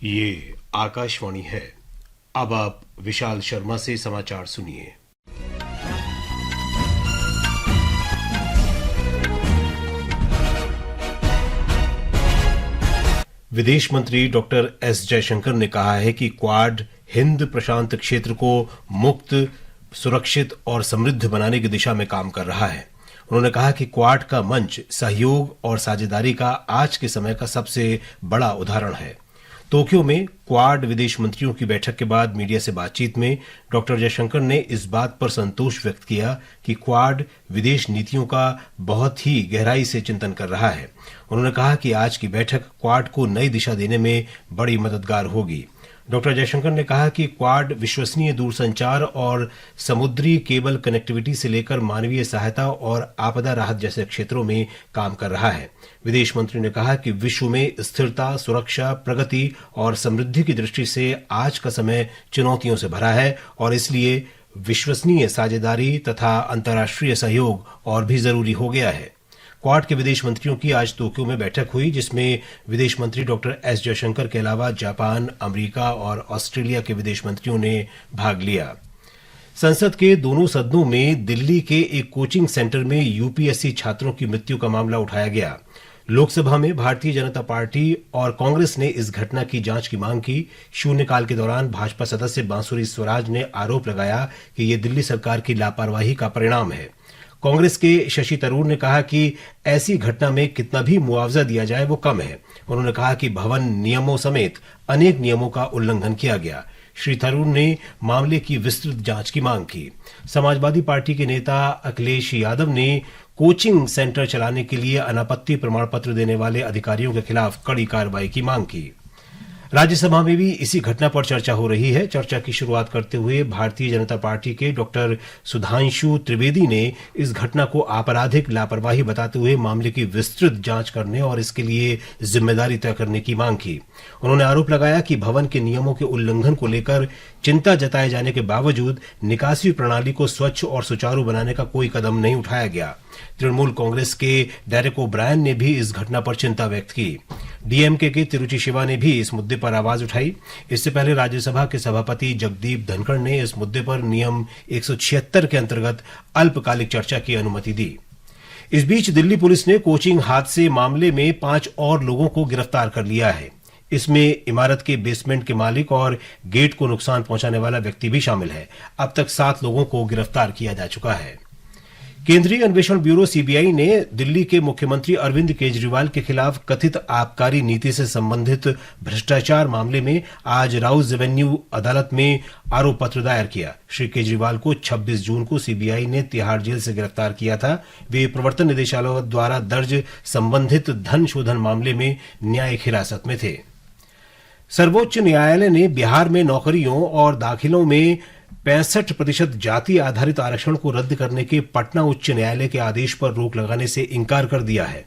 ये आकाशवाणी है। अब आप विशाल शर्मा से समाचार सुनिए। विदेश मंत्री डॉक्टर एस जयशंकर ने कहा है कि क्वाड हिंद प्रशांत क्षेत्र को मुक्त, सुरक्षित और समृद्ध बनाने की दिशा में काम कर रहा है। उन्होंने कहा कि क्वाड का मंच सहयोग और साझेदारी का आज के समय का सबसे बड़ा उदाहरण है। टोक्यो में क्वाड विदेश मंत्रियों की बैठक के बाद मीडिया से बातचीत में डॉक्टर जयशंकर ने इस बात पर संतोष व्यक्त किया कि क्वाड विदेश नीतियों का बहुत ही गहराई से चिंतन कर रहा है। उन्होंने कहा कि आज की बैठक क्वाड को नई दिशा देने में बड़ी मददगार होगी। डॉक्टर जयशंकर ने कहा कि क्वाड विश्वसनीय दूरसंचार और समुद्री केबल कनेक्टिविटी से लेकर मानवीय सहायता और आपदा राहत जैसे क्षेत्रों में काम कर रहा है। विदेश मंत्री ने कहा कि विश्व में स्थिरता, सुरक्षा, प्रगति और समृद्धि की दृष्टि से आज का समय चुनौतियों से भरा है और इसलिए विश्वसनीय साझेदारी तथा अंतर्राष्ट्रीय सहयोग और भी जरूरी हो गया है। क्वाड के विदेश मंत्रियों की आज टोक्यो में बैठक हुई, जिसमें विदेश मंत्री डॉक्टर एस जयशंकर के अलावा जापान, अमेरिका और ऑस्ट्रेलिया के विदेश मंत्रियों ने भाग लिया। संसद के दोनों सदनों में दिल्ली के एक कोचिंग सेंटर में यूपीएससी छात्रों की मृत्यु का मामला उठाया गया। लोकसभा में भारतीय जनता पार्टी और कांग्रेस ने इस घटना की जांच की मांग की। शून्यकाल के दौरान भाजपा सदस्य बांसुरी स्वराज ने आरोप लगाया कि यह दिल्ली सरकार की लापरवाही का परिणाम है। कांग्रेस के शशि थरूर ने कहा कि ऐसी घटना में कितना भी मुआवजा दिया जाए वो कम है। उन्होंने कहा कि भवन नियमों समेत अनेक नियमों का उल्लंघन किया गया। श्री थरूर ने मामले की विस्तृत जांच की मांग की। समाजवादी पार्टी के नेता अखिलेश यादव ने कोचिंग सेंटर चलाने के लिए अनापत्ति प्रमाण पत्र देने वाले अधिकारियों के खिलाफ कड़ी कार्रवाई की मांग की। राज्यसभा में भी इसी घटना पर चर्चा हो रही है। चर्चा की शुरुआत करते हुए भारतीय जनता पार्टी के डॉक्टर सुधांशु त्रिवेदी ने इस घटना को आपराधिक लापरवाही बताते हुए मामले की विस्तृत जांच करने और इसके लिए जिम्मेदारी तय करने की मांग की। उन्होंने आरोप लगाया कि भवन के नियमों के उल्लंघन को लेकर चिंता जताए जाने के बावजूद निकासी प्रणाली को स्वच्छ और सुचारू बनाने का कोई कदम नहीं उठाया गया। तृणमूल कांग्रेस के डेरेक ओब्रायन ने भी इस घटना पर चिंता व्यक्त की। डीएमके के तिरुचि शिवा ने भी इस मुद्दे पर आवाज उठाई। इससे पहले राज्यसभा के सभापति जगदीप धनखड़ ने इस मुद्दे पर नियम 176 के अंतर्गत अल्पकालिक चर्चा की अनुमति दी। इस बीच दिल्ली पुलिस ने कोचिंग हादसे मामले में 5 और लोगों को गिरफ्तार कर लिया है। इसमें इमारत के बेसमेंट के मालिक और गेट को नुकसान पहुंचाने वाला व्यक्ति भी शामिल है। अब तक 7 लोगों को गिरफ्तार किया जा चुका है। केंद्रीय अन्वेषण ब्यूरो सीबीआई ने दिल्ली के मुख्यमंत्री अरविंद केजरीवाल के खिलाफ कथित आबकारी नीति से संबंधित भ्रष्टाचार मामले में आज राउज एवेन्यू अदालत में आरोप पत्र दायर किया। श्री केजरीवाल को 26 जून को सीबीआई ने तिहाड़ जेल से गिरफ्तार किया था। वे प्रवर्तन निदेशालय द्वारा दर्ज संबंधित धन शोधन मामले में न्यायिक हिरासत में थे। सर्वोच्च न्यायालय ने बिहार में नौकरियों और दाखिलों में 65% जाति आधारित आरक्षण को रद्द करने के पटना उच्च न्यायालय के आदेश पर रोक लगाने से इंकार कर दिया है।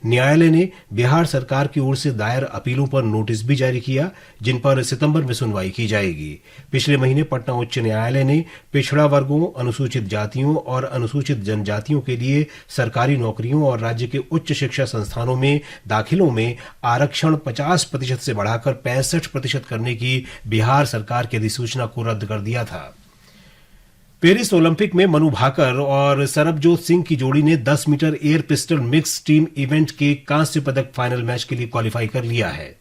न्यायालय ने बिहार सरकार की ओर से दायर अपीलों पर नोटिस भी जारी किया, जिन पर सितंबर में सुनवाई की जाएगी। पिछले महीने पटना उच्च न्यायालय ने पिछड़ा वर्गों, अनुसूचित जातियों और अनुसूचित जनजातियों के लिए सरकारी नौकरियों और राज्य के उच्च शिक्षा संस्थानों में दाखिलों में आरक्षण 50% से बढ़ाकर 65% करने की बिहार सरकार की अधिसूचना को रद्द कर दिया था। पेरिस ओलंपिक में मनु भाकर और सरबजोत सिंह की जोड़ी ने 10 metre air pistol mix team event के कांस्य पदक फाइनल मैच के लिए क्वालिफाई कर लिया है।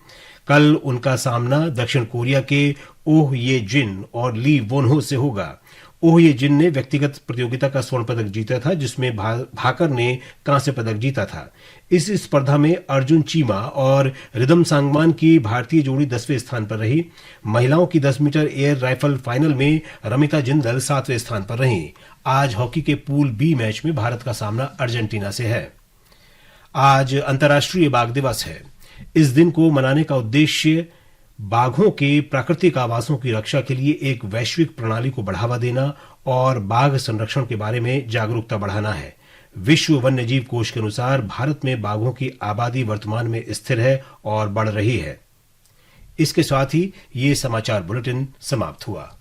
कल उनका सामना दक्षिण कोरिया के ओह ये जिन और ली वोनहो से होगा। ओह ये जिन ने व्यक्तिगत प्रतियोगिता का स्वर्ण पदक जीता था, जिसमें भाकर ने कांस्य पदक जीता था। इस स्पर्धा में अर्जुन चीमा और रिदम सांगवान की भारतीय जोड़ी 10वें स्थान पर रही। महिलाओं की 10 मीटर एयर राइफल फाइनल में रमिता जिंदल 7वें स्थान पर रही। आज हॉकी के पूल बी मैच में भारत का सामना अर्जेंटीना से है। आज अंतर्राष्ट्रीय बाघ दिवस है। इस दिन को मनाने का उद्देश्य बाघों के प्राकृतिक आवासों की रक्षा के लिए एक वैश्विक प्रणाली को बढ़ावा देना और बाघ संरक्षण के बारे में जागरूकता बढ़ाना है। विश्व वन्यजीव कोष के अनुसार भारत में बाघों की आबादी वर्तमान में स्थिर है और बढ़ रही है। इसके साथ ही ये समाचार बुलेटिन समाप्त हुआ।